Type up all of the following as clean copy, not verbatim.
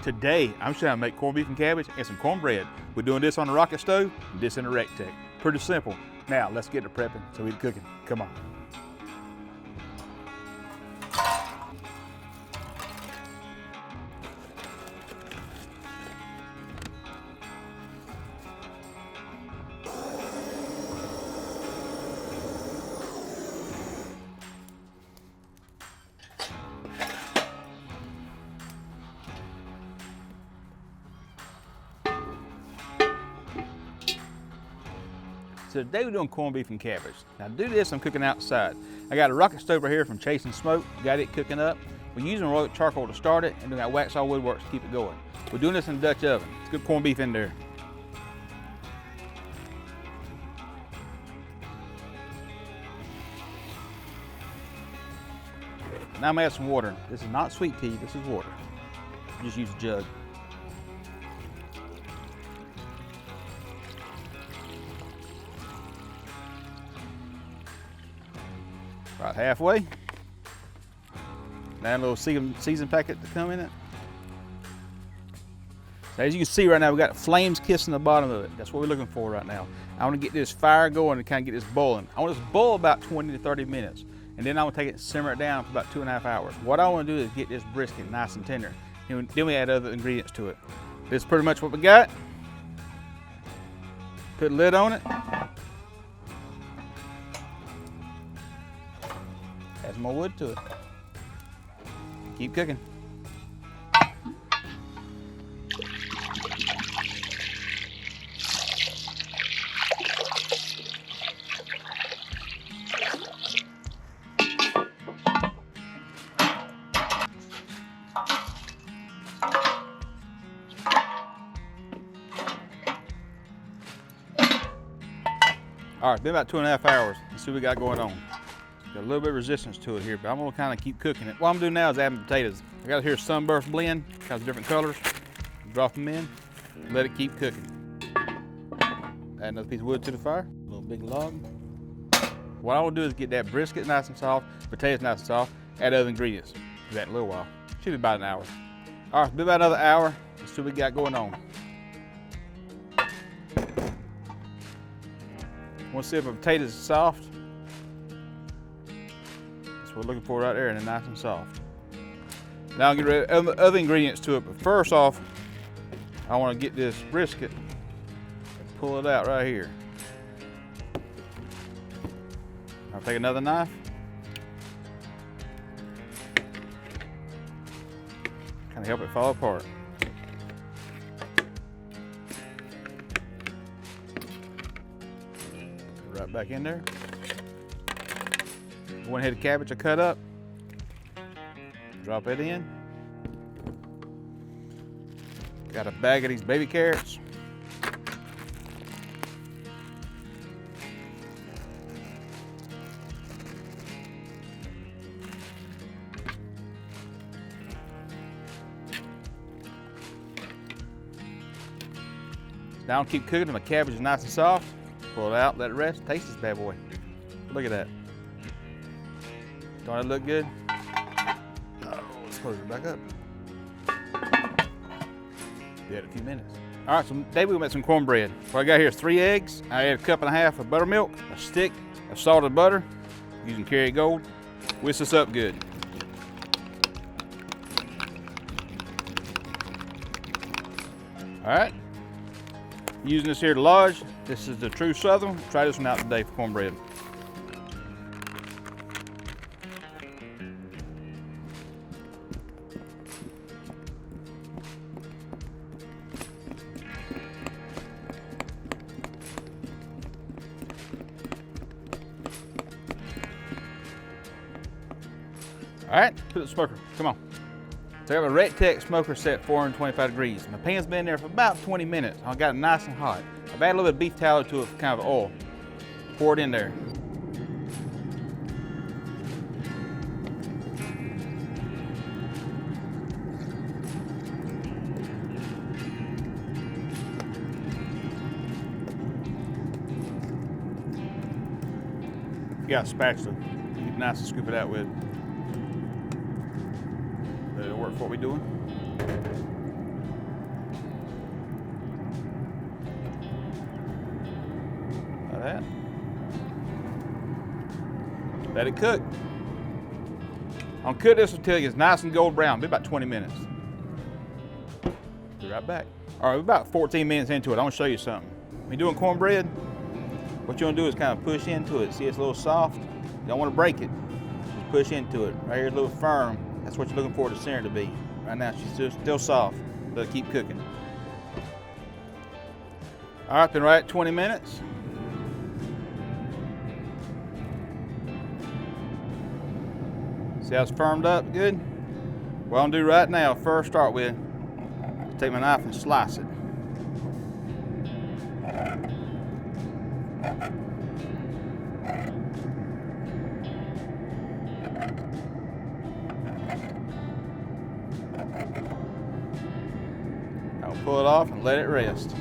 Today, I'm trying to make corned beef and cabbage and some cornbread. We're doing this on a rocket stove and this in a Rectech. Pretty simple. Now, let's get to prepping so we can cook it. Come on. So today we're doing corned beef and cabbage. Now to do this, I'm cooking outside. I got a rocket stove right here from Chasing Smoke, got it cooking up. We're using rolled charcoal to start it, and we got Waxhaw woodworks to keep it going. We're doing this in a Dutch oven. It's good corned beef in there. Now I'm gonna add some water. This is not sweet tea, this is water. Just use a jug. About halfway. Now a little season packet to come in it. So as you can see right now, we got flames kissing the bottom of it. That's what we're looking for right now. I want to get this fire going and kind of get this boiling. I want this to boil about 20 to 30 minutes. And then I want to take it and simmer it down for about 2.5 hours. What I want to do is get this brisket nice and tender. And then we add other ingredients to it. This is pretty much what we got. Put a lid on it. Add some more wood to it. Keep cooking. All right, it's been about 2.5 hours. Let's see what we got going on. Got a little bit of resistance to it here, but I'm gonna kind of keep cooking it. What I'm doing now is adding potatoes. I got here sunburst blend, kind of different colors. Drop them in, let it keep cooking. Add another piece of wood to the fire, a little big log. What I want to do is get that brisket nice and soft, potatoes nice and soft, add other ingredients. Do that in a little while. Should be about an hour. All right, be about another hour. Let's see what we got going on. Want to see if the potatoes are soft. That's what we're looking for right there, and they're nice and soft. Now I'll get rid of other ingredients to it, but first off, I want to get this brisket and pull it out right here. I'll take another knife. Kind of help it fall apart. Right back in there. One head of cabbage I cut up. Drop it in. Got a bag of these baby carrots. Now I'll keep cooking. My cabbage is nice and soft. Pull it out, let it rest. Taste this bad boy. Look at that. Don't it look good? Oh, let's close it back up. Be at a few minutes. All right, so today we're gonna make some cornbread. What I got here is 3 eggs. I add 1.5 cups of buttermilk, a stick of salted butter, using Kerrygold. Whisk this up good. All right. Using this here to lodge. This is the true Southern. Try this one out today for cornbread. All right, put it in the smoker. Come on. So I have a Rectech smoker set 425 degrees. My pan's been there for about 20 minutes. I got it nice and hot. I've added a little bit of beef tallow to it for kind of oil. Pour it in there. You got a spatula. You can nice and scoop it out with. That'll work for what we're doing. Let it cook. I'll cook this until it gets nice and golden brown, be about 20 minutes. Be right back. All right, we're about 14 minutes into it. I want to show you something. When you're doing cornbread, what you want to do is kind of push into it. See, it's a little soft. You don't want to break it. Just push into it. Right here, a little firm. That's what you're looking for the center to be. Right now, she's still soft. Let it keep cooking. All right, been right at 20 minutes. See how it's firmed up good? What I'm gonna do right now, first start with, take my knife and slice it. I'll pull it off and let it rest.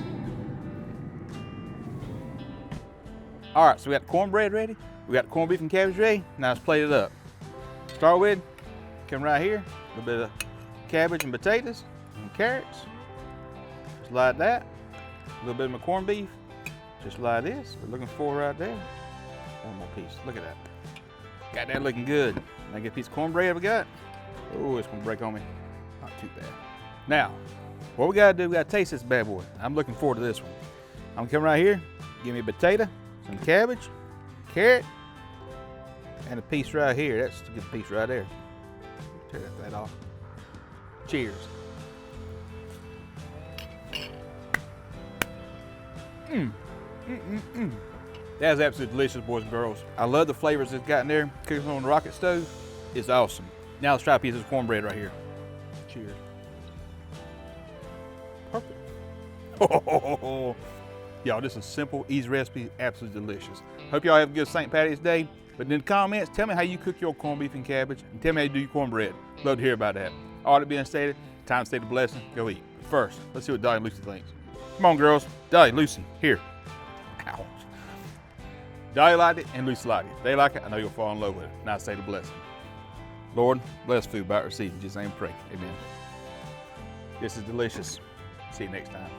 All right, so we got the cornbread ready. We got the corned beef and cabbage ready. Now let's plate it up. Start with, come right here, a little bit of cabbage and potatoes and carrots, just like that. A little bit of my corned beef, just like this. We're looking for right there. One more piece, look at that. Got that looking good. Now get a piece of cornbread we got. Oh, it's gonna break on me. Not too bad. Now, what we gotta do, we gotta taste this bad boy. I'm looking forward to this one. I'm gonna come right here, give me a potato, some cabbage, carrot, and a piece right here. That's a good piece right there. Tear that off. Cheers. That is absolutely delicious, boys and girls. I love the flavors it's got in there. Cooking on the rocket stove is awesome. Now let's try a piece of this cornbread right here. Cheers. Perfect. Y'all, this is a simple, easy recipe, absolutely delicious. Hope y'all have a good St. Patty's Day. But in the comments, tell me how you cook your corned beef and cabbage, and tell me how you do your cornbread. Love to hear about that. All that being stated, time to say the blessing, go eat. But first, let's see what Dolly and Lucy thinks. Come on, girls. Dolly, Lucy, here. Ouch. Dolly liked it and Lucy liked it. If they like it, I know you'll fall in love with it. Now say the blessing. Lord, bless food by receiving. Just aim and pray. Amen. This is delicious. See you next time.